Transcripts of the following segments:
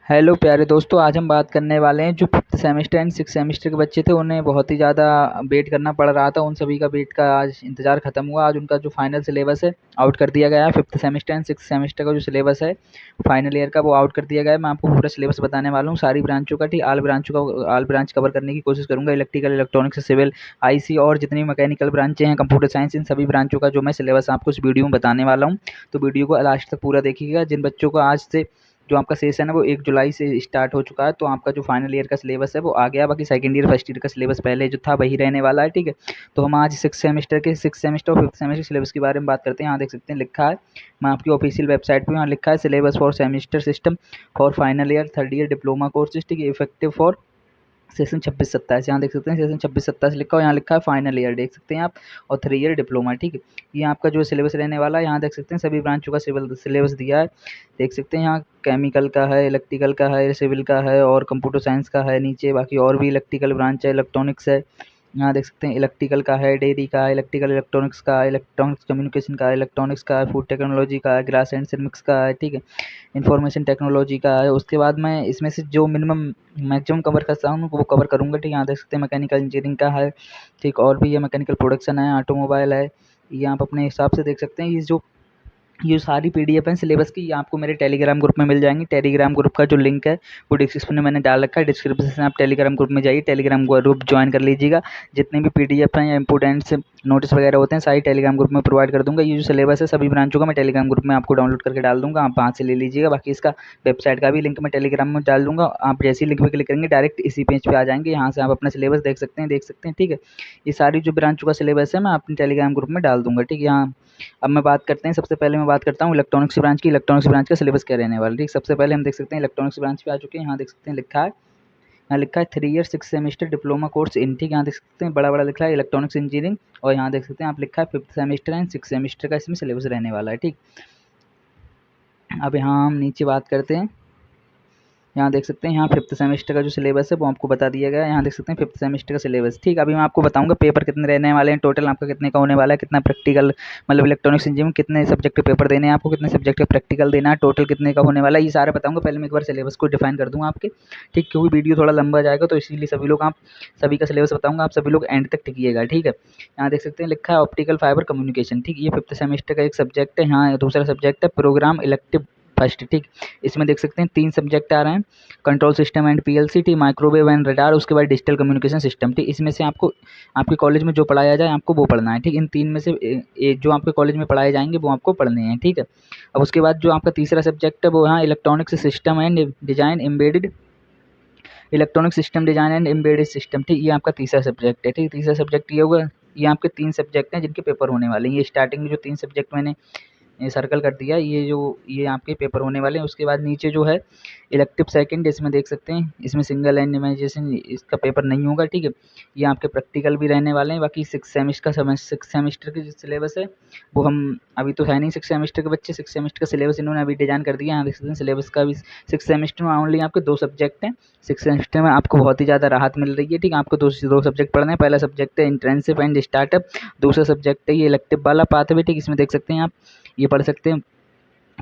Hello प्यारे दोस्तों, आज हम बात करने वाले हैं जो fifth semester and six semester के बच्चे थे उन्हें बहुत ही ज़्यादा वेट करना पड़ रहा था। उन सभी का वेट का आज इंतज़ार खत्म हुआ। आज उनका जो फाइनल सिलेबस है आउट कर दिया गया है। Fifth semester and six semester का जो सिलेबस है फाइनल ईयर का वो आउट कर दिया गया है। मैं आपको पूरा सिलेबस बताने वाला हूँ सारी ब्रांचों का, ठीक। ऑल ब्रांच कवर करने की कोशिश करूँगा। इलेक्ट्रिकल, इलेक्ट्रॉनिक्स, सिविल, आईसी और जितनी मैकेनिकल ब्रांचें हैं, कंप्यूटर साइंस, इन सभी ब्रांचों का जो मैं सिलेबस आपको इस वीडियो में बताने वाला हूँ। तो वीडियो को लास्ट तक पूरा देखिएगा। जिन बच्चों को आज से जो आपका सेशन है वो 1 जुलाई से स्टार्ट हो चुका है, तो आपका जो फाइनल ईयर का सिलेबस है वो आ गया। बाकी सेकंड ईयर फर्स्ट ईयर का सिलेबस पहले जो था वही रहने वाला है, ठीक है। तो हम आज सिक्स सेमेस्टर और फिफ्थ सेमेस्टर सिलेबस के बारे में बात करते हैं। यहाँ देख सकते हैं लिखा है, मैं आपकी ऑफिशियल वेबसाइट पर, यहाँ लिखा है syllabus for semester system for final year third year diploma courses, ठीक है, इफेक्टिव फॉर सेशन 26-27। यहाँ देख सकते हैं सेशन 26-27 लिखा हुआ, यहाँ लिखा है फाइनल ईयर, देख सकते हैं आप, और 3 ईयर डिप्लोमा, ठीक है। ये आपका जो सिलेबस रहने वाला है, यहाँ देख सकते हैं सभी ब्रांचों का सिलेबस दिया है। देख सकते हैं यहाँ केमिकल का है, इलेक्ट्रिकल का है, सिविल का है और कंप्यूटर साइंस का है नीचे। बाकी और भी इलेक्ट्रिकल ब्रांच है, इलेक्ट्रॉनिक्स है, यहाँ देख सकते हैं इलेक्ट्रिकल का है, डेयरी का है, इलेक्ट्रिकल इलेक्ट्रॉनिक्स का है, इलेक्ट्रॉनिक्स कम्युनिकेशन का है, इलेक्ट्रॉनिक्स का है, फूड टेक्नोलॉजी का है, ग्लास एंड सिरेमिक्स का है, ठीक है, इंफॉर्मेशन टेक्नोलॉजी का है। उसके बाद मैं इसमें से जो मिनिमम मैक्सिमम कवर कर सकता हूँ वो कवर करूँगा, ठीक है। यहाँ देख सकते हैं मैकेनिकल इंजीनियरिंग का है, ठीक, और भी ये मैकेनिकल प्रोडक्शन है, ऑटोमोबाइल है। ये आप अपने हिसाब से देख सकते हैं। ये सारी पीडीएफ है सिलेबस की, ये आपको मेरे टेलीग्राम ग्रुप में मिल जाएंगी। टेलीग्राम ग्रुप का जो लिंक है वो डिस्क्रिप्शन में मैंने डाल रखा है। डिस्क्रिप्शन से आप टेलीग्राम ग्रुप में जाइए, टेलीग्राम ग्रुप ज्वाइन कर लीजिएगा। जितने भी पीडीएफ हैं या इंपोर्टेंट्स नोटिस वगैरह होते हैं सारी टेलीग्राम ग्रुप में प्रोवाइड कर दूंगा। ये जो सिलेबस है सभी ब्रांचों का मैं टेलीग्राम ग्रुप में आपको डाउनलोड करके डाल दूंगा, आप वहाँ से ले लीजिएगा। बाकी इसका वेबसाइट का भी लिंक मैं टेलीग्राम में डाल दूंगा। आप जैसे ही लिंक पे क्लिक करेंगे डायरेक्ट इसी पेज पे आ जाएंगे, यहाँ से आप अपना सिलेबस देख सकते हैं, ठीक है। ये सारी जो ब्रांचों का सिलेबस है मैं अपने टेलीग्राम ग्रुप में डाल दूंगा, ठीक है। यहाँ अब मैं बात करते हैं, सबसे पहले मैं बात करता हूँ इलेक्ट्रॉनिक्स ब्रांच की। इलेक्ट्रॉनिक्स ब्रांच का सिलेबस क्या रहने वाला है, ठीक। सबसे पहले हम देख सकते हैं इलेक्ट्रॉनिक्स ब्रांच पे आ चुके हैं। यहाँ देख सकते हैं लिखा है, यहाँ लिखा है 3 year 6 semester diploma course in, ठीक। यहाँ देख सकते हैं बड़ा बड़ा लिखा है इलेक्ट्रॉनिक्स इंजीनियरिंग, और यहाँ देख सकते हैं आप लिखा है fifth semester and six semester का इसमें सिलेबस रहने वाला है, ठीक। अब यहाँ हम नीचे बात करते हैं। यहाँ देख सकते हैं, यहाँ फिफ्थ सेमेस्टर का जो सिलेबस है वो आपको बता दिया गया है। यहाँ देख सकते हैं फिफ्थ सेमेस्टर का सिलेबस, ठीक। अभी मैं आपको बताऊंगा पेपर कितने रहने वाले हैं, टोटल आपका कितने का होने वाला है, कितना प्रैक्टिकल, मतलब इलेक्ट्रॉनिक्स इंजीनियरिंग में कितने सब्जेक्ट के पेपर देने हैं आपको, कितने सब्जेक्ट का प्रैक्टिकल देना है, टोटल कितने का होने वाला है, ये सारा बताऊंगा। पहले मैं एक बार सिलेबस को डिफाइन कर दूंगा आपके, ठीक, क्योंकि वीडियो थोड़ा लंबा जाएगा तो इसीलिए सभी का सिलेबस बताऊंगा, आप सभी लोग एंड तक टिकिएगा, ठीक है। यहाँ देख सकते हैं लिखा है ऑप्टिकल फाइबर कम्युनिकेशन, ठीक। ये फिफ्थ सेमेस्टर का एक सब्जेक्ट है। यहाँ दूसरा सब्जेक्ट है प्रोग्राम इलेक्टिव फर्स्ट, ठीक। इसमें देख सकते हैं 3 सब्जेक्ट आ रहे हैं, कंट्रोल सिस्टम एंड पीएलसी, ठीक, माइक्रोवेव एंड रडार, उसके बाद डिजिटल कम्युनिकेशन सिस्टम, ठीक। इसमें से आपको आपके कॉलेज में जो पढ़ाया जाए आपको वो पढ़ना है, ठीक। इन 3 में से जो आपके कॉलेज में पढ़ाए जाएंगे वो आपको पढ़ने हैं, ठीक है। अब उसके बाद जो आपका तीसरा सब्जेक्ट है वो यहाँ electronics system and design embedded, electronic system design and embedded system, ठीक। ये आपका तीसरा सब्जेक्ट है, ठीक। तीसरा सब्जेक्ट ये होगा। ये आपके 3 सब्जेक्ट हैं जिनके पेपर होने वाले हैं। ये स्टार्टिंग में जो 3 सब्जेक्ट मैंने सर्कल कर दिया, ये आपके पेपर होने वाले हैं। उसके बाद नीचे जो है इलेक्टिव सेकंड, इसमें देख सकते हैं इसमें सिंगल एंड इमेजिनेशन इसका पेपर नहीं होगा, ठीक है। ये आपके प्रैक्टिकल भी रहने वाले हैं। बाकी सिक्स सेमेस्टर की जो सिलेबस है वो हम अभी तो है नहीं, सिक्स सेमेस्टर के बच्चे, सिक्स सेमेस्टर का सिलेबस इन्होंने अभी डिजाइन कर दिया है। यहाँ देख सकते हैं सिलेबस का भी सिक्स सेमेस्टर में ओनली आपके 2 सब्जेक्ट हैं। सिक्स सेमेस्टर में आपको बहुत ही ज़्यादा राहत मिल रही है, ठीक। आपको दो सब्जेक्ट पढ़ना है। पहला सब्जेक्ट है इंट्रेंसिव एंड स्टार्टअप, दूसरा सब्जेक्ट है ये इलेक्टिव वाला पाथ है, ठीक। इसमें देख सकते हैं आप ये पढ़ सकते हैं,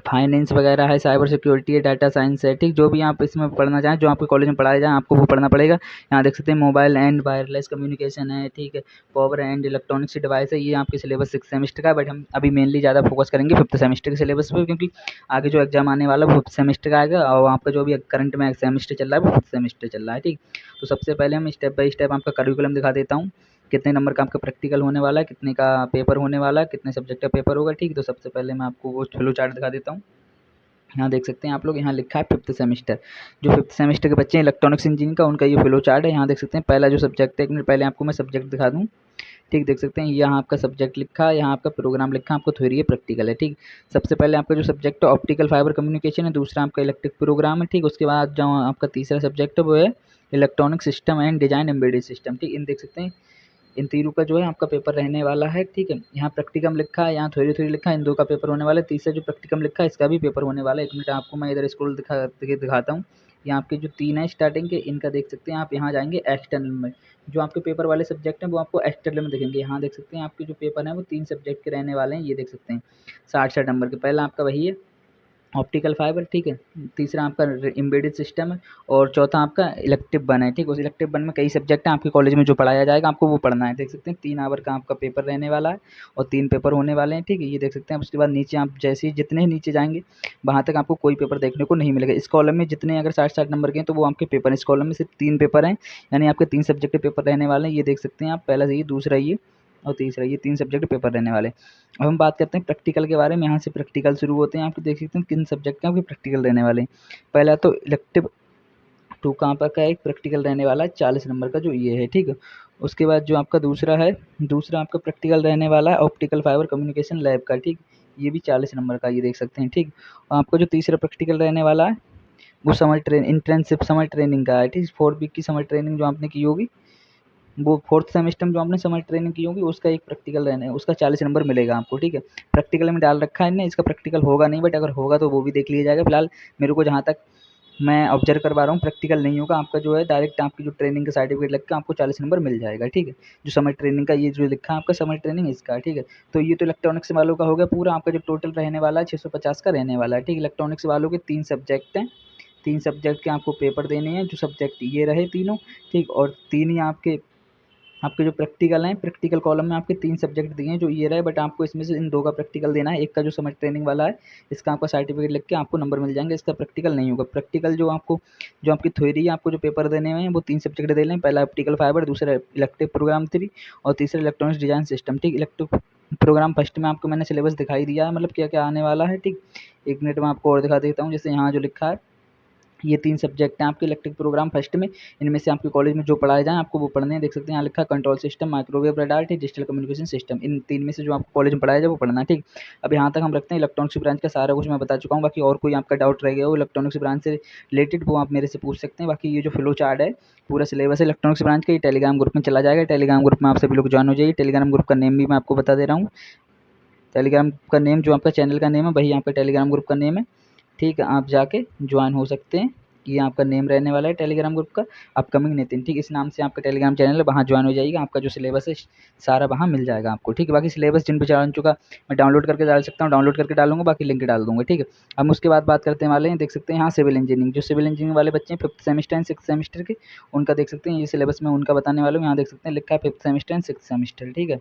फाइनेंस वगैरह है, साइबर सिक्योरिटी है, डाटा साइंस है, ठीक। जो भी आप इसमें पढ़ना चाहें, जो आपके कॉलेज में पढ़ाया जाए आपको वो पढ़ना पड़ेगा। यहाँ देख सकते हैं मोबाइल एंड वायरलेस कम्युनिकेशन है, ठीक है, पावर एंड इलेक्ट्रॉनिक्स डिवाइस है। ये आपके सिलेबस सिक्स सेमेस्टर का है, बट हम अभी मेनली ज़्यादा फोकस करेंगे फिफ्थ सेमेस्टर के सिलेबस पर, क्योंकि आगे जो एग्जाम आने वाला है वो फिफ्थ सेमेस्टर का आएगा, और आपका जो अभी करंट में सेमेस्टर चल रहा है वो फिफ्थ सेमेस्टर चल रहा है, ठीक। तो सबसे पहले हम स्टेप बाय स्टेप आपका करिकुलम दिखा देता हूँ, कितने नंबर का आपका प्रैक्टिकल होने वाला है, कितने का पेपर होने वाला है, कितने सब्जेक्ट का पेपर होगा, ठीक। तो सबसे पहले मैं आपको वो फ्लो चार्ट दिखा देता हूँ। यहाँ देख सकते हैं आप लोग, यहाँ लिखा है फिफ्थ सेमेस्टर। जो फिफ्थ सेमेस्टर के बच्चे हैं इलेक्ट्रॉनिक्स इंजीनियरिंग का, उनका ये फ्लो चार्ट है। यहाँ देख सकते हैं पहला जो सब्जेक्ट है, एक मिनट पहले आपको मैं सब्जेक्ट दिखा दूँ, ठीक। देख सकते हैं यहाँ आपका सब्जेक्ट लिखा है, यहाँ आपका प्रोग्राम लिखा है, आपको थ्योरी है, प्रैक्टिकल है, ठीक। सबसे पहले आपका जो सब्जेक्ट है ऑप्टिकल फाइबर कम्युनिकेशन है, दूसरा आपका इलेक्ट्रिक प्रोग्राम है, ठीक। उसके बाद जो आपका तीसरा सब्जेक्ट है वो है electronic system and design embedded system, ठीक। इन देख सकते हैं इन तीनों का जो है आपका पेपर रहने वाला है, ठीक है। यहाँ प्रैक्टिकम लिखा है, यहाँ थ्योरी लिखा है, इन दो का पेपर होने वाला है। तीसरा जो प्रैक्टिकम लिखा है इसका भी पेपर होने वाला है। एक मिनट आपको मैं इधर स्क्रॉल दिखाता हूँ। यहाँ आपके जो 3 है स्टार्टिंग के, इनका देख सकते हैं आप, यहाँ जाएंगे एक्सटर्नल में। जो आपके पेपर वाले सब्जेक्ट हैं वो आपको एक्सटर्नल में दिखेंगे। यहाँ देख सकते हैं आपके जो पेपर हैं वो 3 सब्जेक्ट के रहने वाले हैं। ये देख सकते हैं 60-60 नंबर के। पहला आपका वही है ऑप्टिकल फाइबर, ठीक है। तीसरा आपका एम्बेडेड सिस्टम है और चौथा आपका इलेक्टिव वन है, ठीक है। उस इलेक्टिव वन में कई सब्जेक्ट हैं आपके कॉलेज में जो पढ़ाया जाएगा, आपको वो पढ़ना है। देख सकते हैं 3 आवर का आपका पेपर रहने वाला है और 3 पेपर होने वाले हैं, ठीक है। ये देख सकते हैं। उसके बाद नीचे आप जैसे ही जितने ही नीचे जाएंगे वहाँ तक आपको कोई पेपर देखने को नहीं मिलेगा। इस कॉलम में जितने अगर 60-60 नंबर के हैं तो वो आपके पेपर, इस कॉलम में सिर्फ 3 पेपर हैं, यानी आपके 3 सब्जेक्ट के पेपर रहने वाले हैं। ये देख सकते हैं आप, पहला ये, दूसरा ये और तीसरा ये, 3 सब्जेक्ट पेपर रहने वाले हैं। अब हम बात करते हैं प्रैक्टिकल के बारे में। यहाँ से प्रैक्टिकल शुरू होते हैं। आप देख सकते हैं किन सब्जेक्ट के आपके प्रैक्टिकल रहने वाले हैं। पहला तो इलेक्टिव 2 का आपका एक प्रैक्टिकल रहने वाला है 40 नंबर का, जो ये है, ठीक है। उसके बाद जो आपका दूसरा है, दूसरा आपका प्रैक्टिकल रहने वाला है ऑप्टिकल फाइबर कम्युनिकेशन लैब का, ठीक। ये भी 40 नंबर का, ये देख सकते हैं, ठीक। और आपका जो तीसरा प्रैक्टिकल रहने वाला है वो इंटर्नशिप समर ट्रेनिंग का है, ठीक। 4 वीक की समर ट्रेनिंग जो आपने की होगी, वो 4th सेमेस्टर में जो आपने समर ट्रेनिंग की होगी उसका एक प्रैक्टिकल रहना है, उसका 40 नंबर मिलेगा आपको, ठीक है। प्रैक्टिकल में डाल रखा है इनने, इसका प्रैक्टिकल होगा नहीं, बट अगर होगा तो वो भी देख लिया जाएगा। फिलहाल मेरे को जहाँ तक मैं ऑब्जर्व करवा रहा हूँ प्रैक्टिकल नहीं होगा आपका, जो है डायरेक्ट आपकी जो ट्रेनिंग का सर्टिफिकेट लग के आपको 40 नंबर मिल जाएगा, ठीक है। जो समर ट्रेनिंग का ये जो लिखा है आपका समर ट्रेनिंग इसका, ठीक है। तो ये तो इलेक्ट्रॉनिक्स वालों का हो गया पूरा। आपका जो टोटल रहने वाला है 650 का रहने वाला है, ठीक। इलेक्ट्रॉनिक्स वालों के 3 सब्जेक्ट हैं, 3 सब्जेक्ट के आपको पेपर देने हैं। जो सब्जेक्ट ये रहे तीनों, ठीक। और 3 ही आपके आपके जो प्रैक्टिकल हैं, प्रैक्टिकल कॉलम में आपके 3 सब्जेक्ट दिए हैं जो ये रहे, बट आपको इसमें से इन 2 का प्रैक्टिकल देना है। एक का जो समर ट्रेनिंग वाला है इसका आपका सर्टिफिकेट लिख के आपको नंबर मिल जाएंगे, इसका प्रैक्टिकल नहीं होगा। प्रैक्टिकल जो आपको, जो आपकी थ्योरी है, आपको जो पेपर देने हैं वो 3 सब्जेक्ट दे लें। पहला ऑप्टिकल फाइबर, दूसरा इलेक्टिव प्रोग्राम 3 और तीसरा इलेक्ट्रॉनिक्स डिजाइन सिस्टम, ठीक। इलेक्टिव प्रोग्राम फर्स्ट में आपको मैंने सिलेबस दिखाई दिया है, मतलब क्या क्या आने वाला है, ठीक। 1 मिनट में आपको और दिखा देता हूँ। जैसे यहाँ जो लिखा है, ये 3 सब्जेक्ट हैं आपके इलेक्ट्रिक प्रोग्राम फर्स्ट में। इनमें से आपके कॉलेज में जो पढ़ाए जाएँ आपको वो पढ़ने हैं। देख सकते हैं यहाँ लिखा है कंट्रोल सिस्टम, माइक्रोवेव रडार, ठीक, डिजिटल कम्युनिकेशन सिस्टम। इन 3 में से जो आपको कॉलेज में पढ़ाया जाए वो पढ़ना है, ठीक। अब यहाँ तक हम रखते हैं इलेक्ट्रॉनिक्स ब्रांच का सारा कुछ मैं बता चुका हूँ। बाकी और कोई आपका डाउट रह गया हो इलेक्ट्रॉनिक्स ब्रांच से रिलेटेड, वो आप मेरे से पूछ सकते हैं। बाकी ये जो फ्लो चार्ट है, पूरा सिलेबस है इलेक्ट्रॉनिक्स ब्रांच का, ये टेलीग्राम ग्रुप में चला जाएगा। टेलीग्राम ग्रुप में आप सभी लोग ज्वाइन हो जाइए। टेलीग्राम ग्रुप का नेम भी मैं आपको बता दे रहा हूँ। टेलीग्राम का नेम, जो आपका चैनल का नेम है वही आपका टेलीग्राम ग्रुप का नेम है, ठीक है। आप जाके ज्वाइन हो सकते हैं। ये आपका नेम रहने वाला है टेलीग्राम ग्रुप का, अपकमिंग नितिन, ठीक। इस नाम से आपका टेलीग्राम चैनल है, वहाँ ज्वाइन हो जाइएगा। आपका जो सिलेबस है सारा वहाँ मिल जाएगा आपको, ठीक है। बाकी सिलेबस जिन पे जान चुका मैं डाउनलोड करके डाल सकता हूँ, डाउनलोड करके डालूंगा, बाकी लिंक डाल दूंगा, ठीक है। हम उसके बाद बात करते वाले हैं। देख सकते हैं यहाँ सिविल इंजीनियरिंग, जो सिविल इंजीनियरिंग वाले बच्चे हैं 5th semester and 6th semester के, उनका देख सकते हैं ये सिलेबस में उनका बताने वाला हूँ। यहाँ देख सकते हैं लिखा है 5th semester and 6th semester, ठीक है।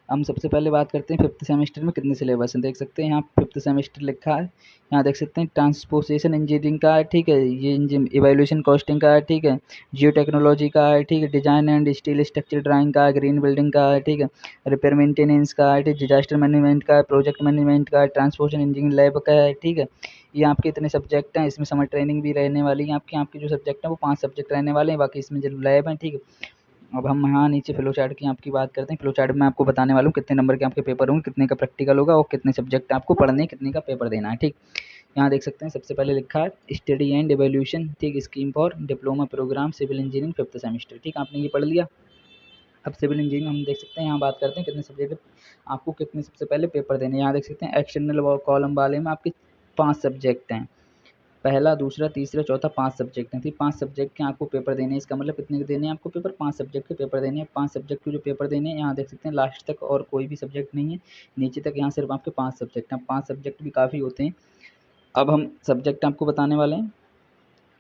हम सबसे पहले बात करते हैं 5th सेमेस्टर में कितने सिलेबस हैं। देख सकते हैं यहाँ 5th सेमेस्टर लिखा है, यहाँ देख सकते हैं ट्रांसपोर्टेशन इंजीनियरिंग का है, ठीक है। ये इंजन इवैल्यूएशन कॉस्टिंग का है, ठीक है। जियो टेक्नोलॉजी का है, ठीक है। Design and steel structure drawing का है, ग्रीन बिल्डिंग का है, ठीक है। रिपेयर मेंटेनेंस का है, ठीक। डिजास्टर मैनेजमेंट का है, प्रोजेक्ट मैनेजमेंट का है, ट्रांसपोर्टेशन इंजीनियरिंग लैब का है, ठीक है। ये आपके इतने सब्जेक्ट हैं। इसमें समर ट्रेनिंग भी रहने वाली है आपकी। आपके जो सब्जेक्ट हैं वो 5 सब्जेक्ट रहने वाले हैं, बाकी इसमें जो लैब हैं, ठीक है। अब हम यहाँ नीचे फ्लो चार्ट की आपकी बात करते हैं। फ्लो चार्ट में आपको बताने वाला हूँ कितने नंबर के आपके पेपर होंगे, कितने का प्रैक्टिकल होगा और कितने सब्जेक्ट आपको पढ़ने, कितने का पेपर देना है, ठीक। यहाँ देख सकते हैं सबसे पहले लिखा है स्टडी एंड एवोल्यूशन, ठीक, scheme for diploma program civil engineering 5th semester, ठीक। आपने ये पढ़ लिया। अब सिविल इंजीनियरिंग हम देख सकते हैं, यहाँ बात करते हैं कितने सब्जेक्ट आपको कितने सबसे पहले पेपर देने। यहाँ देख सकते हैं एक्सटर्नल कॉलम वाले में आपके 5 सब्जेक्ट हैं। पहला, दूसरा, तीसरा, चौथा, 5 सब्जेक्ट हैं, ठीक। 5 सब्जेक्ट के आपको पेपर देने हैं। इसका मतलब कितने के देने हैं आपको पेपर, 5 सब्जेक्ट के पेपर देने हैं। 5 सब्जेक्ट के जो पेपर देने हैं, यहाँ देख सकते हैं लास्ट तक और कोई भी सब्जेक्ट नहीं है, नीचे तक यहाँ सिर्फ आपके 5 सब्जेक्ट हैं। 5 सब्जेक्ट भी काफ़ी होते हैं। अब हम सब्जेक्ट आपको बताने वाले हैं।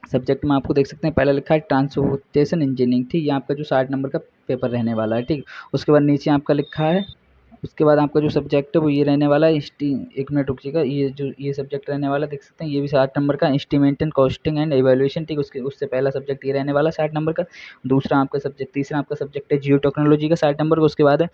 सब्जेक्ट में आपको देख सकते हैं पहला लिखा है ट्रांसपोर्टेशन इंजीनियरिंग, ठीक। ये आपका जो 60 नंबर का पेपर रहने वाला है, ठीक। उसके बाद नीचे आपका लिखा है, उसके बाद आपका जो सब्जेक्ट है वो ये रहने वाला है। एक मिनट रुकिएगा, ये जो ये सब्जेक्ट रहने वाला देख सकते हैं, ये भी 60 नंबर का instrument and costing and evaluation, ठीक। उससे पहला सब्जेक्ट ये रहने वाला 60 नंबर का। दूसरा आपका सब्जेक्ट, तीसरा आपका सब्जेक्ट है जियो टेक्नोलॉजी का 60 नंबर का। उसके बाद है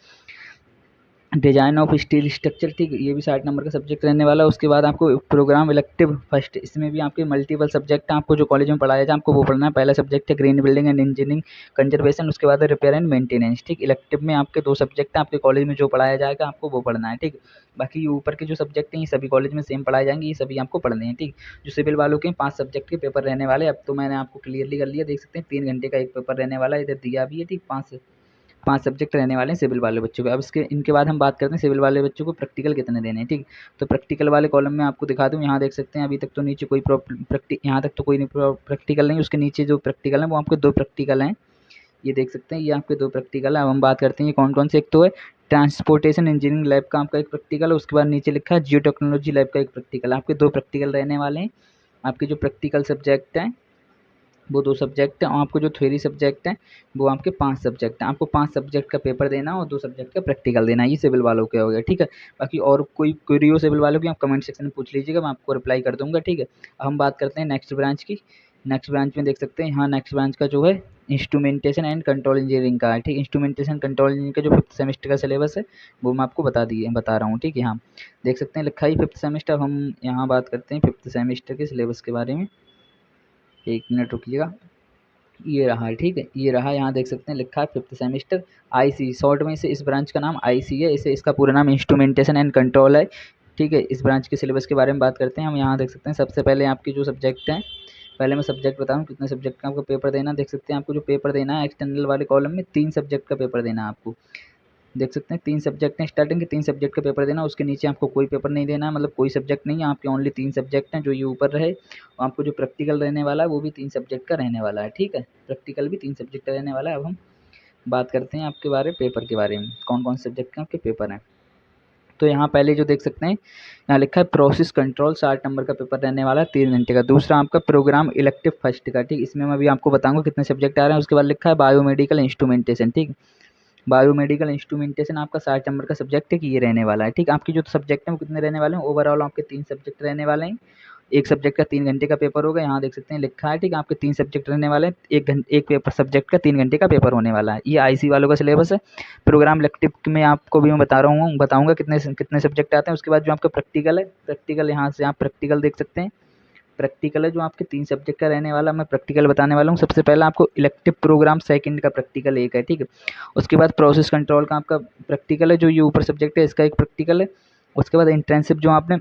डिजाइन ऑफ स्टील स्ट्रक्चर, ठीक, ये भी 60 नंबर का सब्जेक्ट रहने वाला है। उसके बाद आपको प्रोग्राम इलेक्टिव फर्स्ट, इसमें भी आपके मल्टीपल सब्जेक्ट हैं। आपको जो कॉलेज में पढ़ाया जाए आपको वो पढ़ना है। पहला सब्जेक्ट है green building and engineering conservation, उसके बाद है रिपेयर एंड मेंटेनेंस, ठीक। इलेक्टिव में आपके 2 सब्जेक्ट हैं, आपके कॉलेज में जो पढ़ाया जाएगा आपको वो पढ़ना है, ठीक। बाकी ये ऊपर के जो सब्जेक्ट हैं ये सभी कॉलेज में सेम पढ़ाए जाएंगे, ये सभी आपको पढ़ने हैं, ठीक। जो सिविल वालों के 5 सब्जेक्ट के पेपर रहने वाले, अब तो मैंने आपको क्लियरली कर लिया। देख सकते हैं 3 घंटे का एक पेपर रहने वाला है, इधर दिया भी है, ठीक। 5 सब्जेक्ट रहने वाले हैं सिविल वाले बच्चों को। अब इनके बाद हम बात करते हैं सिविल वाले बच्चों को प्रैक्टिकल कितने देने हैं, ठीक। तो प्रैक्टिकल वाले कॉलम में आपको दिखा दूँ, यहाँ देख सकते हैं अभी तक तो नीचे कोई यहाँ तक तो कोई प्रैक्टिकल नहीं। उसके नीचे जो प्रैक्टिकल है वो आपके 2 प्रैक्टिकल हैं, ये देख सकते हैं, ये आपके 2 प्रैक्टिकल है। अब हम बात करते हैं ये कौन कौन से। एक तो है ट्रांसपोर्टेशन इंजीनियरिंग लैब का आपका एक प्रैक्टिकल है, उसके बाद नीचे लिखा है जियो टेक्नोलॉजी लैब का एक प्रैक्टिकल। आपके 2 प्रैक्टिकल रहने वाले हैं। आपके जो प्रैक्टिकल सब्जेक्ट हैं वो 2 सब्जेक्ट हैं, और आपको जो थ्योरी सब्जेक्ट हैं वो आपके 5 सब्जेक्ट हैं। आपको 5 सब्जेक्ट का पेपर देना है और 2 सब्जेक्ट का प्रैक्टिकल देना है। ये सिविल वालों के हो गया, ठीक है। बाकी और कोई क्वेरी हो सिविल वालों की, आप कमेंट सेक्शन में पूछ लीजिएगा, मैं आपको रिप्लाई कर दूंगा, ठीक है। अब हम बात करते हैं नेक्स्ट ब्रांच की। नेक्स्ट ब्रांच में देख सकते हैं यहाँ नेक्स्ट ब्रांच का जो है इंस्ट्रूमेंटेशन एंड कंट्रोल इंजीनियरिंग का है, ठीक। इंस्ट्रूमेंटेशन कंट्रोल इंजीनियरिंग का जो 5th सेमेस्टर का सिलेबस है वो मैं आपको बता रहा हूँ, ठीक है। यहाँ देख सकते हैं लिखा ही 5th सेमेस्टर। हम यहाँ बात करते हैं 5th सेमेस्टर के सिलेबस के बारे में। 1 मिनट रुकिएगा, ये रहा, ठीक है। ये रहा, यहाँ देख सकते हैं लिखा है 5th सेमेस्टर आईसी, शॉर्ट में इसे इस ब्रांच का नाम आईसी है। इसे इसका पूरा नाम इंस्ट्रूमेंटेशन एंड कंट्रोल है, ठीक है। इस ब्रांच के सिलेबस के बारे में बात करते हैं हम। यहाँ देख सकते हैं सबसे पहले आपकी जो सब्जेक्ट हैं, पहले मैं सब्जेक्ट बताऊँ कितने सब्जेक्ट का आपको पेपर देना। देख सकते हैं आपको जो पेपर देना है एक्सटर्नल वाले कॉलम में 3 सब्जेक्ट का पेपर देना है आपको। देख सकते हैं 3 सब्जेक्ट हैं, स्टार्टिंग के 3 सब्जेक्ट का पेपर देना। उसके नीचे आपको कोई पेपर नहीं देना है, मतलब कोई सब्जेक्ट नहीं है, आपके ओनली 3 सब्जेक्ट हैं जो ये ऊपर रहे। और आपको जो प्रैक्टिकल रहने वाला है वो भी 3 सब्जेक्ट का रहने वाला है, ठीक है। प्रैक्टिकल भी 3 सब्जेक्ट का रहने वाला है। अब हम बात करते हैं आपके पेपर के बारे में, कौन कौन से सब्जेक्ट के आपके पेपर हैं। तो यहाँ पहले जो देख सकते हैं यहाँ लिखा है प्रोसेस कंट्रोल, 60 नंबर का पेपर रहने वाला है, 3 घंटे का। दूसरा आपका प्रोग्राम इलेक्टिव फर्स्ट का, ठीक। इसमें मैं अभी आपको बताऊंगा कितने सब्जेक्ट आ रहे हैं। उसके बाद लिखा है बायोमेडिकल इंस्ट्रूमेंटेशन, ठीक। बायोमेडिकल इंस्ट्रूमेंटेशन आपका 60 नंबर का सब्जेक्ट है कि ये रहने वाला है, ठीक। आपकी जो सब्जेक्ट हैं वो कितने रहने वाले हैं, ओवरऑल आपके 3 सब्जेक्ट रहने वाले हैं। एक सब्जेक्ट का 3 घंटे का पेपर होगा, यहाँ देख सकते हैं लिखा है, ठीक। आपके 3 सब्जेक्ट रहने वाले हैं, एक पेपर सब्जेक्ट का 3 घंटे का पेपर होने वाला है। ये आईसी वालों का सिलेबस है। प्रोग्राम इलेक्टिव में आपको भी मैं बताऊंगा कितने कितने सब्जेक्ट आते हैं। उसके बाद जो आपका प्रैक्टिकल है, प्रैक्टिकल यहाँ से आप प्रैक्टिकल देख सकते हैं। प्रैक्टिकल है जो आपके 3 सब्जेक्ट का रहने वाला, मैं प्रैक्टिकल बताने वाला हूँ। सबसे पहला आपको इलेक्टिव प्रोग्राम सेकंड का प्रैक्टिकल एक है, ठीक है। उसके बाद प्रोसेस कंट्रोल का आपका प्रैक्टिकल है, जो ये ऊपर सब्जेक्ट है इसका एक प्रैक्टिकल है। उसके बाद इंटर्नशिप जो आपने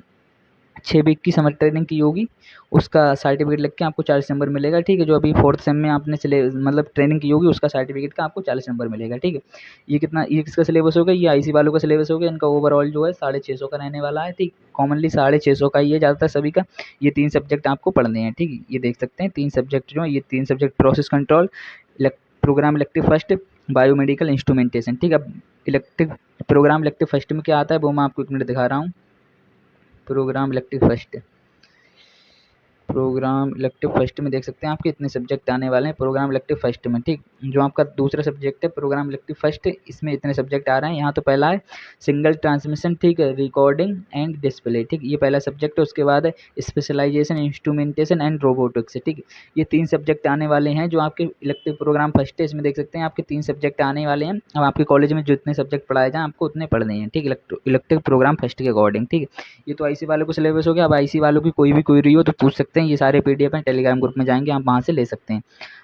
6 वीक की समर ट्रेनिंग की होगी उसका सर्टिफिकेट लिख के आपको 40 नंबर मिलेगा, ठीक है। जो अभी 4th सेम में आपने मतलब ट्रेनिंग की होगी उसका सर्टिफिकेट का आपको 40 नंबर मिलेगा, ठीक है। ये किसका सिलेबस होगा, ये आईसी वालों का सिलेबस होगा। इनका ओवरऑल जो है 650 का रहने वाला है, ठीक। कॉमनली 650 का ही है ज़्यादातर सभी का। ये 3 सब्जेक्ट आपको पढ़ने हैं, ठीक। ये देख सकते हैं 3 सब्जेक्ट जो है, ये 3 subject process control, program elective first, biomedical instrumentation, ठीक है। प्रोग्राम इलेक्टिव फर्स्ट में क्या आता है वो मैं आपको 1 मिनट दिखा रहा हूँ। प्रोग्राम इलेक्टिव फर्स्ट में देख सकते हैं आपके इतने सब्जेक्ट आने वाले हैं प्रोग्राम इलेक्टिव फर्स्ट में, ठीक। जो आपका दूसरा सब्जेक्ट है प्रोग्राम इलेक्टिव फर्स्ट, इसमें इतने सब्जेक्ट आ रहे हैं। यहाँ तो पहला है सिंगल ट्रांसमिशन, ठीक है, रिकॉर्डिंग एंड डिस्प्ले, ठीक। ये पहला सब्जेक्ट है। उसके बाद है स्पेशलाइजेशन, इंस्ट्रूमेंटेशन एंड रोबोटिक्स, ठीक। ये 3 सब्जेक्ट आने वाले हैं जो आपके इलेक्टिव प्रोग्राम फर्स्ट है। इसमें देख सकते हैं आपके 3 सब्जेक्ट आने वाले हैं। अब आपके कॉलेज में जितने सब्जेक्ट पढ़ाए जाएँ आपको उतने पढ़ने हैं, ठीक। इलेक्टिव प्रोग्राम फर्स्ट के अकॉर्डिंग, ठीक है। ये तो आईसी वालों को सिलेबस हो गया। अब आईसी वालों की कोई भी क्वेरी हो तो पूछ सकते हैं, ये सारे पीडीएफ हैं, टेलीग्राम ग्रुप में जाएंगे आप वहाँ से ले सकते हैं।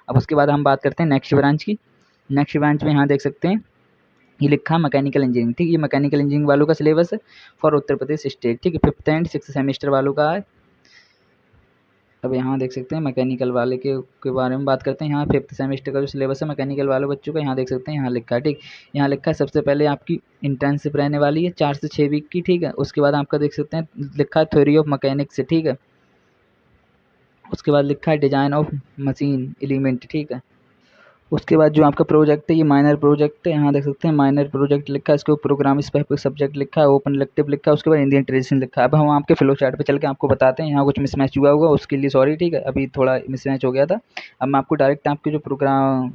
अब उसके बाद हम बात करते हैं नेक्स्ट ब्रांच की। नेक्स्ट ब्रांच में यहाँ देख सकते हैं ये लिखा है मैकेनिकल इंजीनियरिंग, ठीक। ये मैकेनिकल इंजीनियरिंग वालों का सिलेबस है फॉर उत्तर प्रदेश स्टेट, ठीक है। 5th एंड 6th सेमेस्टर वालों का है। अब यहाँ देख सकते हैं मैकेनिकल वाले के बारे में बात करते हैं। यहाँ 5th सेमेस्टर का जो सिलेबस है मैकेनिकल वालों बच्चों का, यहाँ देख सकते हैं यहाँ लिखा है, ठीक। यहाँ लिखा है सबसे पहले आपकी इंटर्नशिप रहने वाली है 4 से 6 वीक की, ठीक है। उसके बाद आपका देख सकते हैं लिखा है थ्योरी ऑफ मैकेनिक्स, ठीक है। उसके बाद लिखा है डिजाइन ऑफ मशीन एलिमेंट, ठीक है। उसके बाद जो आपका प्रोजेक्ट है ये माइनर प्रोजेक्ट है, यहाँ देख सकते हैं माइनर प्रोजेक्ट लिखा है। इसके ऊपर प्रोग्राम स्पेसिफिक सब्जेक्ट लिखा है, ओपन इलेक्टिव लिखा है। उसके बाद इंडियन ट्रेडिशन लिखा है। अब हम आपके फ्लो चार्ट पे चल के आपको बताते हैं। यहाँ कुछ मिसमैच हुआ होगा उसके लिए सॉरी, ठीक है। अभी थोड़ा मिसमैच हो गया था। अब मैं आपको डायरेक्ट आपके जो प्रोग्राम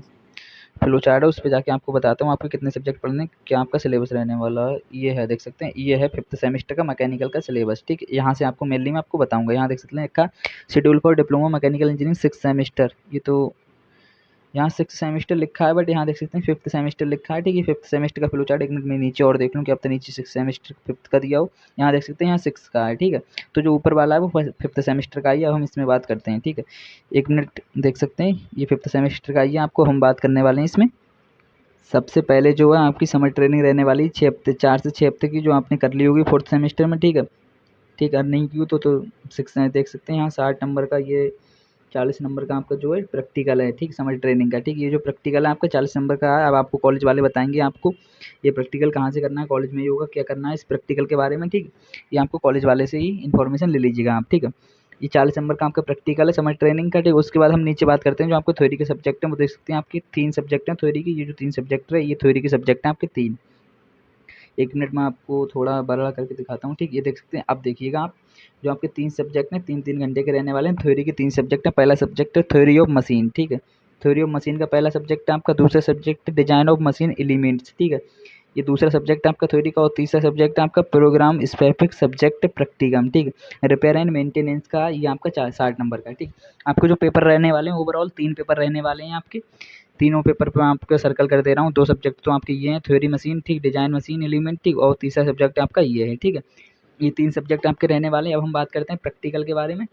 फ्लो चार्ट है उस पर जाके आपको बताता हूँ आपके कितने सब्जेक्ट पढ़ने, क्या आपका सिलेबस रहने वाला है। ये है देख सकते हैं, ये है 5th सेमेस्टर का मैकेनिकल का सिलेबस, ठीक। यहाँ से आपको मेनली मैं आपको बताऊँगा। यहाँ देख सकते हैं लिखा schedule for diploma mechanical engineering 6th semester. ये तो यहाँ 6th सेमेस्टर लिखा है बट यहाँ देख सकते हैं 5th सेमेस्टर लिखा है, ठीक है। 5th सेमेस्टर का फ्लो चार्ट एक मिनट में नीचे और देख लूँ कि अब तक नीचे 6th सेमेस्टर 5th का दिया हो। यहाँ देख सकते हैं यहाँ 6 का है, ठीक है। तो जो ऊपर वाला है वो 5th सेमेस्टर का ही है। अब हम इसमें बात करते हैं, ठीक है। 1 मिनट देख सकते हैं ये 5th सेमेस्टर का ही है, आपको हम बात करने वाले हैं इसमें। सबसे पहले जो है आपकी समर ट्रेनिंग रहने वाली 6 हफ्ते, 4 से 6 हफ्ते की, जो आपने कर ली होगी 4th सेमेस्टर में, ठीक है। ठीक है, नहीं की तो 6 देख सकते हैं यहाँ 60 नंबर का, ये 40 नंबर का आपका जो है प्रैक्टिकल है, ठीक। समर ट्रेनिंग का, ठीक। ये जो प्रैक्टिकल है आपका 40 नंबर का है। अब आपको कॉलेज वाले बताएंगे आपको ये प्रैक्टिकल कहाँ से करना है, कॉलेज में ही होगा, क्या करना है इस प्रैक्टिकल के बारे में, ठीक। ये आपको कॉलेज वाले से ही इन्फॉर्मेशन ले लीजिएगा आप, ठीक है। ये 40 नंबर का आपका प्रैक्टिकल है समर ट्रेनिंग का, ठीक। उसके बाद हम नीचे बात करते हैं जो आपको थ्योरी के सब्जेक्ट हैं। वो देख सकते हैं आपकी 3 सब्जेक्ट हैं थ्योरी की। ये जो 3 सब्जेक्ट है ये थ्योरी के सब्जेक्ट हैं आपके 3। 1 मिनट में आपको थोड़ा बड़ा करके दिखाता हूँ, ठीक। ये देख सकते हैं, अब देखिएगा आप, जो आपके 3 सब्जेक्ट हैं 3-3 घंटे के रहने वाले हैं। थ्योरी के 3 सब्जेक्ट हैं। पहला सब्जेक्ट है थ्योरी ऑफ मशीन, ठीक है। थ्योरी ऑफ मशीन का पहला सब्जेक्ट है आपका। दूसरा subject design of machine elements, ठीक है। ये दूसरा सब्जेक्ट है आपका थ्योरी का। और तीसरा सब्जेक्ट है आपका प्रोग्राम स्पेसिफिक सब्जेक्ट प्रैक्टिकम, ठीक है। रिपेयर एंड मेंटेनेंस का ये आपका 60 नंबर का है, ठीक। आपको जो पेपर रहने वाले हैं ओवरऑल 3 पेपर रहने वाले हैं आपके। तीनों पेपर पे मैं आपको सर्कल कर दे रहा हूँ। 2 सब्जेक्ट तो आपके ये हैं, थ्योरी मशीन, ठीक, डिजाइन मशीन एलिमेंट, ठीक, और तीसरा सब्जेक्ट आपका ये है, ठीक है। ये 3 सब्जेक्ट आपके रहने वाले हैं। अब हम बात करते हैं प्रैक्टिकल के बारे में।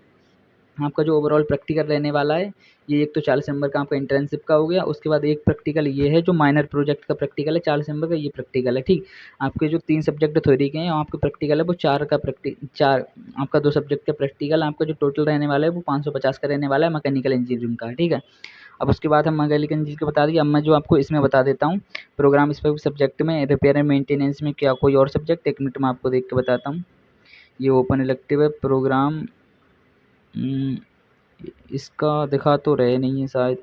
आपका जो ओवरऑल प्रैक्टिकल रहने वाला है, ये एक तो 40 नंबर का आपका इंटर्नशिप का हो गया। उसके बाद एक प्रैक्टिकल ये है जो माइनर प्रोजेक्ट का प्रैक्टिकल है, 40 नंबर का ये प्रैक्टिकल है, ठीक। आपके जो 3 सब्जेक्ट थ्योरी के हैं और आपके प्रैक्टिकल है वो 4 आपका 2 सब्जेक्ट का प्रैक्टिकल। आपका जो टोटल रहने वाला है वो 550 का रहने वाला है मैकेनिकल इंजीनियरिंग का, ठीक है। अब उसके बाद हम मैकेनिकल इंजीनियरिंग का बता दिए। अब मैं जो आपको इसमें बता देता हूँ प्रोग्राम स्पेसिफिक सब्जेक्ट में रिपेयर एंड मेंटेनेंस में क्या कोई और सब्जेक्ट, 1 मिनट में आपको देख के बताता हूँ। ये ओपन इलेक्टिव है प्रोग्राम, इसका दिखा तो रहे नहीं है शायद।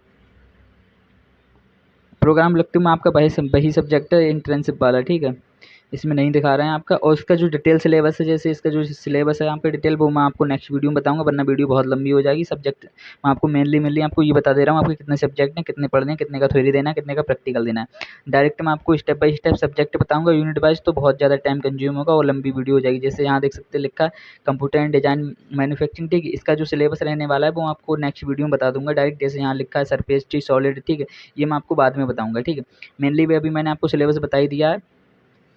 प्रोग्राम इलेक्टिव में आपका वही सब्जेक्ट है इंटर्नशिप वाला, ठीक है। इसमें नहीं दिखा रहे हैं आपका। और इसका जो डिटेल सिलेबस है, जैसे इसका जो सिलेबस है आपका डिटेल, वो मैं आपको नेक्स्ट वीडियो में बताऊंगा, वरना वीडियो बहुत लंबी हो जाएगी। सब्जेक्ट मैं आपको मेनली आपको ये बता दे रहा हूँ आपके कितने सब्जेक्ट हैं, कितने पढ़ने हैं, कितने का थ्योरी देना है, कितने का प्रैक्टिकल देना है। डायरेक्ट मैं आपको स्टेप बाय स्टेप सब्जेक्ट बताऊंगा यूनिट वाइज, तो बहुत ज़्यादा टाइम कंज्यूम होगा और लंबी वीडियो हो जाएगी। जैसे यहाँ देख सकते लिखा है कंप्यूटर एंड डिजाइन मैन्युफैक्चरिंग, ठीक है। इसका जो सिलेबस रहने वाला है वो आपको नेक्स्ट वीडियो में बता दूंगा डायरेक्ट। जैसे यहाँ लिखा है सरफेस ट्री सॉलिड, ठीक है, ये मैं आपको बाद में बताऊंगा, ठीक है। मेनली भी अभी मैंने आपको सिलेबस बता ही दिया है।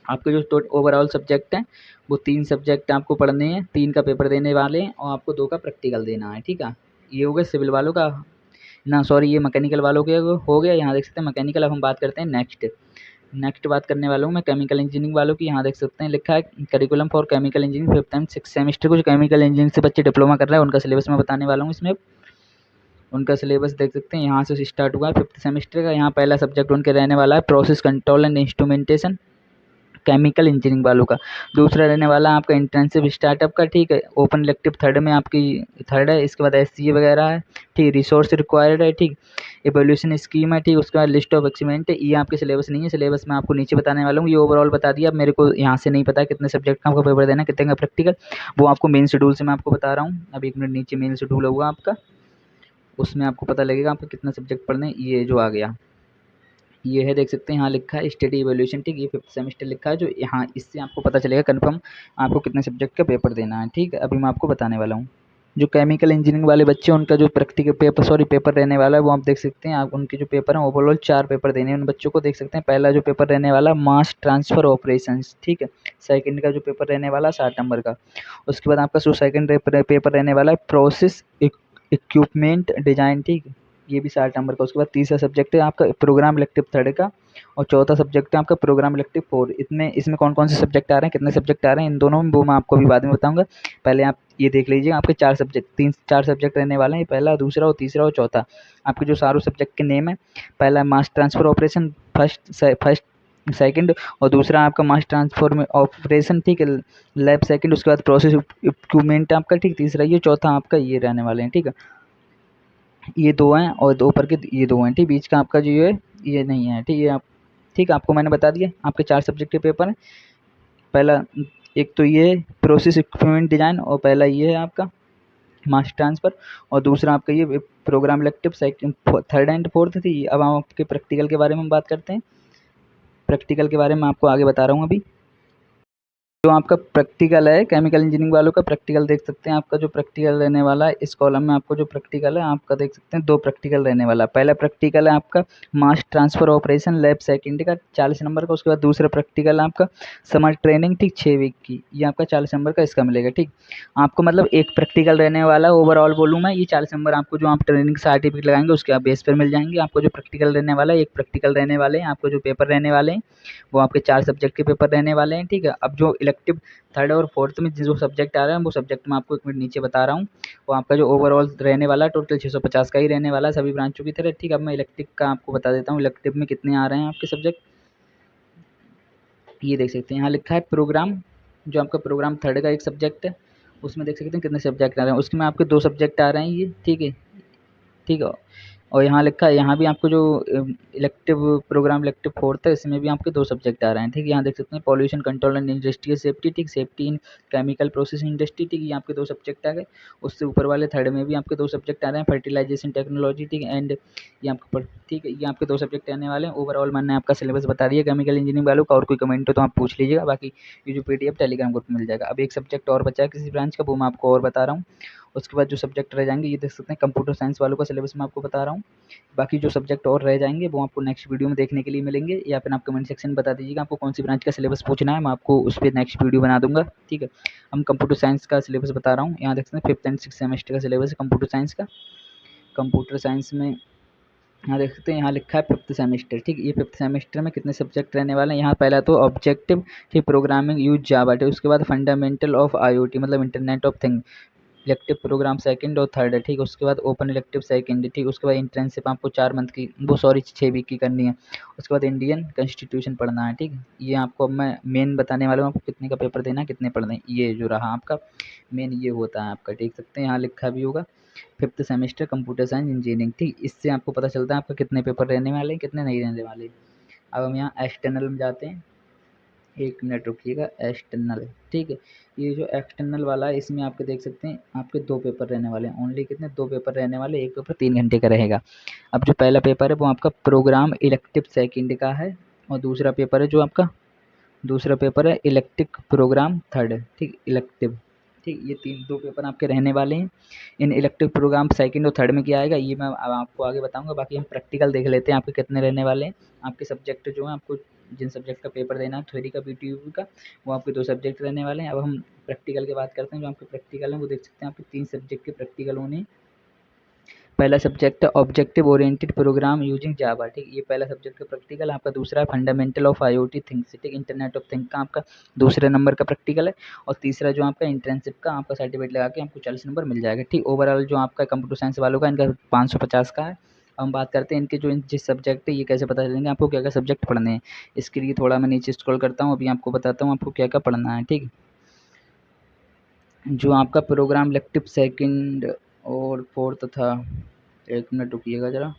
आपके जो ओवरऑल सब्जेक्ट हैं वो 3 सब्जेक्ट आपको पढ़ने हैं, 3 का पेपर देने वाले हैं और आपको 2 का प्रैक्टिकल देना है, ठीक है। ये हो गया सिविल वालों का, ना सॉरी ये मैकेनिकल वालों के हो गया। यहाँ देख सकते हैं मैकेनिकल। अब हम बात करते हैं नेक्स्ट बात करने वाला हूँ मैं केमिकल इंजीनियरिंग वालों की। यहाँ देख सकते हैं लिखा है curriculum for chemical engineering 5th and 6th semester को। जो केमिकल इंजीनियरिंग से बच्चे डिप्लोमा कर रहे हैं उनका सिलेबस मैं बताने वाला हूँ इसमें। उनका सिलेबस देख सकते हैं, यहाँ से स्टार्ट हुआ है 5th सेमेस्टर का। यहाँ पहला सब्जेक्ट उनके रहने वाला है process control and instrumentation, chemical engineering वालों का। दूसरा रहने वाला है आपका इंटर्नशिप स्टार्टअप का, ठीक है। ओपन इलेक्टिव थर्ड में आपकी थर्ड है। इसके बाद एससीए वगैरह है, ठीक। रिसोर्स रिक्वायर्ड है, ठीक। इवोल्यूशन स्कीम है, ठीक। उसके बाद लिस्ट ऑफ एक्सपेरिमेंट है। ये आपके सिलेबस नहीं है, सिलेबस मैं आपको नीचे बताने वाला हूँ। ये ओवरऑल बता दिया। अब मेरे को यहाँ से नहीं पता कितने सब्जेक्ट का आपको पेपर देना है, कितने का प्रैक्टिकल, वो आपको मेन शेड्यूल से मैं आपको बता रहा हूँ। अब 1 मिनट नीचे मेन शेड्यूल होगा आपका, उसमें आपको पता लगेगा आपको कितना सब्जेक्ट पढ़ने। ये जो आ गया ये है, देख सकते हैं यहाँ लिखा है स्टडी इवैल्यूएशन, ठीक। ये 5th सेमेस्टर लिखा है जो यहाँ, इससे आपको पता चलेगा कंफर्म आपको कितने सब्जेक्ट का पेपर देना है, ठीक है। अभी मैं आपको बताने वाला हूँ। जो केमिकल इंजीनियरिंग वाले बच्चे हैं उनका जो प्रैक्टिकल पेपर रहने वाला है वो आप देख सकते हैं। आप उनके जो पेपर हैं ओवरऑल 4 पेपर देने हैं उन बच्चों को, देख सकते हैं। पहला जो पेपर रहने वाला है मास ट्रांसफर ऑपरेशंस, ठीक है। सेकंड का जो पेपर रहने वाला है 60 नंबर का। उसके बाद आपका जो सेकंड पेपर रहने वाला है प्रोसेस इक्विपमेंट डिजाइन, ठीक है, ये भी 60 नंबर का। उसके बाद तीसरा सब्जेक्ट है आपका प्रोग्राम इलेक्टिव थर्ड का, और चौथा सब्जेक्ट है आपका प्रोग्राम इलेक्टिव 4। इसमें कौन कौन से सब्जेक्ट आ रहे हैं, कितने सब्जेक्ट आ रहे हैं इन दोनों में, वो मैं आपको अभी बाद में बताऊंगा। पहले आप ये देख लीजिए आपके 4 सब्जेक्ट रहने वाले हैं, पहला, दूसरा और तीसरा और चौथा। आपके जो सारों सब्जेक्ट के नेम है, पहला mass transfer operation first second, और दूसरा आपका मास ट्रांसफर में ऑपरेशन, ठीक है, लैब सेकंड। उसके बाद प्रोसेस इक्विपमेंट आपका, ठीक, तीसरा ये, चौथा आपका ये रहने वाले हैं, ठीक है। ये 2 हैं और 2 ऊपर के ये 2 हैं, ठीक। बीच का आपका जो है ये नहीं है, ठीक। ये आप, ठीक, आपको मैंने बता दिया आपके 4 सब्जेक्ट के पेपर हैं। पहला एक तो ये प्रोसेस इक्विपमेंट डिजाइन, और पहला ये है आपका मास ट्रांसफर, और दूसरा आपका ये program elective second third and fourth थी। अब हम आपके प्रैक्टिकल के बारे में बात करते हैं। प्रैक्टिकल के बारे में आपको आगे बता रहा हूँ अभी। जो आपका प्रैक्टिकल है केमिकल इंजीनियरिंग वालों का प्रैक्टिकल देख सकते हैं। आपका जो प्रैक्टिकल रहने वाला है इस कॉलम में, आपको जो प्रैक्टिकल है आपका देख सकते हैं 2 प्रैक्टिकल रहने वाला है। पहला प्रैक्टिकल है आपका mass transfer operation lab second का 40 नंबर का। उसके बाद दूसरा प्रैक्टिकल है आपका समर ट्रेनिंग, ठीक, 6 वीक की, ये आपका 40 नंबर का इसका मिलेगा, ठीक। आपको मतलब एक प्रैक्टिकल रहने वाला है ओवरऑल बोलूँ मैं, ये 40 नंबर आपको जो आप ट्रेनिंग सर्टिफिकेट लगाएंगे उसके आप बेस पर मिल जाएंगे। आपको जो प्रैक्टिकल रहने वाला है, एक प्रैक्टिकल रहने वाले हैं। आपको जो पेपर रहने वाले हैं वो आपके 4 सब्जेक्ट के पेपर रहने वाले हैं, ठीक है। अब जो इलेक्टिव थर्ड और फोर्थ में जो सब्जेक्ट आ रहा है वो सब्जेक्ट मैं आपको 1 मिनट नीचे बता रहा हूँ। वो आपका जो ओवरऑल रहने वाला है टोटल 650 का ही रहने वाला है सभी ब्रांचों की तरह, ठीक। अब मैं इलेक्टिव का आपको बता देता हूँ इलेक्टिव में कितने आ रहे हैं आपके सब्जेक्ट। ये देख सकते हैं यहाँ लिखा है प्रोग्राम, जो आपका प्रोग्राम थर्ड का एक सब्जेक्ट है, उसमें देख सकते हैं कितने सब्जेक्ट आ रहे हैं। उसमें आपके 2 सब्जेक्ट आ रहे हैं ये, ठीक है, ठीक है। और यहाँ लिखा है, यहाँ भी आपको जो इलेक्टिव प्रोग्राम इलेक्टिव फोर्थ है, इसमें भी आपके 2 सब्जेक्ट आ रहे हैं, ठीक है। यहाँ देख सकते हैं pollution control and industrial safety, ठीक, safety in chemical processing industry, ठीक, ये आपके 2 सब्जेक्ट आ गए। उससे ऊपर वाले थर्ड में भी आपके 2 सब्जेक्ट आ रहे हैं, फर्टिलाइजेशन टेक्नोलॉजी, ठीक, एंड ये आपका ठीक है, ये आपके 2 सब्जेक्ट आने वाले हैं। ओवरऑल मैंने आपका सिलेबस बता दिया केमिकल इंजीनियरिंग वालों का, और कोई कमेंट हो तो आप पूछ लीजिएगा, बाकी ये जो पीडीएफ टेलीग्राम ग्रुप में मिल जाएगा। अब एक सब्जेक्ट और बचा है किसी ब्रांच का, वो मैं आपको और बता रहा हूँ। उसके बाद जो सब्जेक्ट रह जाएंगे, ये देख सकते हैं कंप्यूटर साइंस वालों का सिलेबस मैं आपको बता रहा हूँ। बाकी जो सब्जेक्ट और रह जाएंगे वो आपको नेक्स्ट वीडियो में देखने के लिए मिलेंगे, या फिर आप कमेंट सेक्शन में बता दीजिएगा आपको कौन सी ब्रांच का सिलेबस पूछना है, मैं आपको उस पर नेक्स्ट वीडियो बना दूंगा, ठीक है। हम कंप्यूटर साइंस का सिलेबस बता रहा हूँ, यहाँ देख सकते हैं 5th एंड 6th सेमेस्टर का सिलेबस है कंप्यूटर साइंस का। कंप्यूटर साइंस में यहाँ देख सकते हैं, यहाँ लिखा है 5th सेमेस्टर, ठीक। ये 5th सेमेस्टर में कितने सब्जेक्ट रहने वाले हैं, यहाँ पहला तो ऑब्जेक्टिव, ठीक, प्रोग्रामिंग यूज जावा, ठीक, उसके बाद फंडामेंटल ऑफ आईओटी मतलब internet of thing, elective program second और थर्ड है, ठीक। उसके बाद ओपन इलेक्टिव सेकंड, ठीक। उसके बाद इंटर्नशिप आपको 4 मंथ की, वो सॉरी 6 वीक की करनी है। उसके बाद इंडियन कॉन्स्टिट्यूशन पढ़ना है, ठीक। ये आपको अब मैं मेन बताने वाला हूँ, आपको कितने का पेपर देना है, कितने पढ़ने हैं, ये जो रहा आपका मेन ये होता है आपका, देख सकते हैं यहाँ लिखा भी होगा 5th semester computer science engineering, ठीक। इससे आपको पता चलता है आपका कितने पेपर रहने वाले हैं, कितने नहीं रहने वाले। अब हम यहाँ एक्सटर्नल में जाते हैं, 1 मिनट रुकिएगा। एक्सटर्नल, ठीक है, ये जो एक्सटर्नल वाला है इसमें आपके देख सकते हैं आपके 2 पेपर रहने वाले हैं, ओनली कितने 2 पेपर रहने वाले, एक पेपर 3 घंटे का रहेगा। अब जो पहला पेपर है वो आपका प्रोग्राम इलेक्टिव सेकंड का है, और दूसरा पेपर है जो आपका दूसरा पेपर है इलेक्ट्रिक प्रोग्राम थर्ड, ठीक, इलेक्टिव, ठीक। ये 2 पेपर आपके रहने वाले हैं। इन इलेक्टिव प्रोग्राम सेकंड और थर्ड में क्या आएगा ये मैं अब आपको आगे बताऊंगा। बाकी हम प्रैक्टिकल देख लेते हैं आपके कितने रहने वाले हैं। आपके सब्जेक्ट जो हैं, आपको जिन सब्जेक्ट का पेपर देना है थ्योरी का बीटीयू का, वो आपके 2 सब्जेक्ट रहने वाले हैं। अब हम प्रैक्टिकल की बात करते हैं। जो आपके प्रैक्टिकल हैं वो देख सकते हैं आपके 3 सब्जेक्ट के प्रैक्टिकल होने। पहला सब्जेक्ट है objective oriented program using Java, ठीक। ये पहला सब्जेक्ट का प्रैक्टिकल। आपका दूसरा है फंडामेंटल ऑफ आईओटी थिंग्स, ठीक, इंटरनेट ऑफ थिंग का आपका दूसरे नंबर का प्रैक्टिकल है। और तीसरा जो आपका इंटर्नशिप का आपका सर्टिफिकेट लगा के आपको 40 नंबर मिल जाएगा, ठीक। ओवरऑल जो आपका कंप्यूटर साइंस वालों का इनका 550 का है। हम बात करते हैं इनके जो जिस सब्जेक्ट है ये कैसे पता चलेंगे आपको क्या क्या सब्जेक्ट पढ़ने हैं। इसके लिए थोड़ा मैं नीचे स्क्रॉल करता हूँ, अभी आपको बताता हूँ आपको क्या क्या पढ़ना है, ठीक। जो आपका प्रोग्राम इलेक्टिव सेकंड और फोर्थ था, 1 मिनट रुकिएगा ज़रा।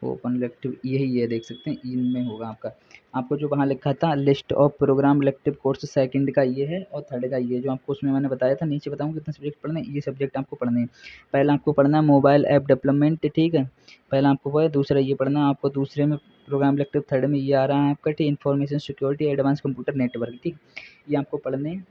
ओपन इलेक्टिव यही है, देख सकते हैं इनमें होगा आपका। आपको जो वहाँ लिखा था list of program elective course second का ये है, और थर्ड का ये जो आपको उसमें मैंने बताया था। नीचे बताऊँ कितने सब्जेक्ट पढ़ने, ये सब्जेक्ट आपको पढ़ने हैं। पहला आपको पढ़ना है मोबाइल ऐप डेवलपमेंट, ठीक है, पहला आपको वो है। दूसरा ये पढ़ना है आपको, दूसरे में प्रोग्राम इलेक्टिव थर्ड में ये आ रहा है आपका, ठीक, information security advance computer network, ठीक। ये आपको पढ़ने हैं।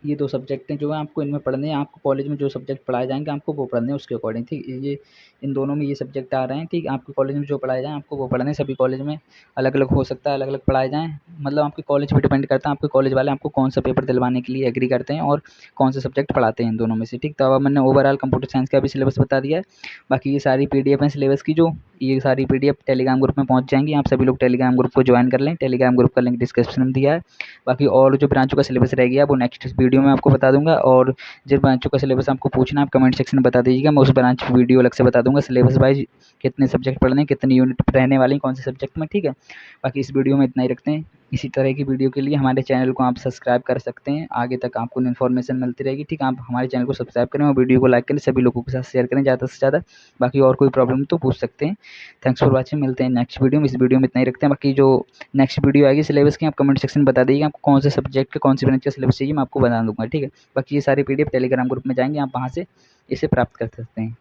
ये 2 सब्जेक्ट हैं जो है आपको इनमें पढ़ने हैं। आपको कॉलेज में जो सब्जेक्ट पढ़ाए जाएँगे आपको वो पढ़ने हैं उसके अकॉर्डिंग, ठीक। ये इन दोनों में ये सब्जेक्ट आ रहे हैं, ठीक। आपके कॉलेज में जो पढ़ाए जाएँ आपको वो पढ़ने हैं। सभी कॉलेज में अलग-अलग हो सकता है, अलग-अलग पढ़ाए जाएँ। मतलब आपके कॉलेज पे डिपेंड करता है, आपके कॉलेज वाले आपको कौन-सा पेपर दिलवाने के लिए एग्री करते हैं और कौन से सब्जेक्ट पढ़ाते हैं इन दोनों में से, ठीक। तो अब मैंने ओवरऑल कंप्यूटर साइंस का भी सिलेबस बता दिया है। बाकी ये सारी पीडीएफ है सिलेबस की, जो ये सारी पीडीएफ टेलीग्राम ग्रुप में पहुँच जाएँगी। आप सभी लोग टेलीग्राम ग्रुप को जॉइन कर लें। टेलीग्राम ग्रुप का लिंक डिस्क्रिप्शन में दिया है। बाकी और जो ब्रांचों का सिलेबस रह गया वो नेक्स्ट वीडियो में आपको बता दूंगा, और जिस ब्रांचों का सिलेबस आपको पूछना है आप कमेंट सेक्शन में बता दीजिएगा, मैं उस ब्रांच की वीडियो अलग से बता दूंगा सिलेबस वाइज, कितने सब्जेक्ट पढ़ने हैं, कितनी यूनिट रहने वाली हैं कौन से सब्जेक्ट में, ठीक है। बाकी इस वीडियो में इतना ही रखते हैं। इसी तरह की वीडियो के लिए हमारे चैनल को आप सब्सक्राइब कर सकते हैं, आगे तक आपको इन्फॉर्मेशन मिलती रहेगी, ठीक। आप हमारे चैनल को सब्सक्राइब करें और वीडियो को लाइक करें, सभी लोगों के साथ शेयर करें ज़्यादा से ज़्यादा। बाकी और कोई प्रॉब्लम तो पूछ सकते हैं। थैंक्स फॉर वॉचिंग, मिलते हैं नेक्स्ट वीडियो में। इस वीडियो में इतना ही रखते हैं। बाकी जो नेक्स्ट वीडियो आएगी सिलेबस की आप कमेंट सेक्शन में बता दीजिएगा आपको कौन से सब्जेक्ट का कौन सी ब्रांच का सिलेबस चाहिए, मैं आपको बता दूंगा, ठीक है। बाकी ये सारी पीडीएफ टेलीग्राम ग्रुप में जाएंगे, आप वहाँ से इसे प्राप्त कर सकते हैं।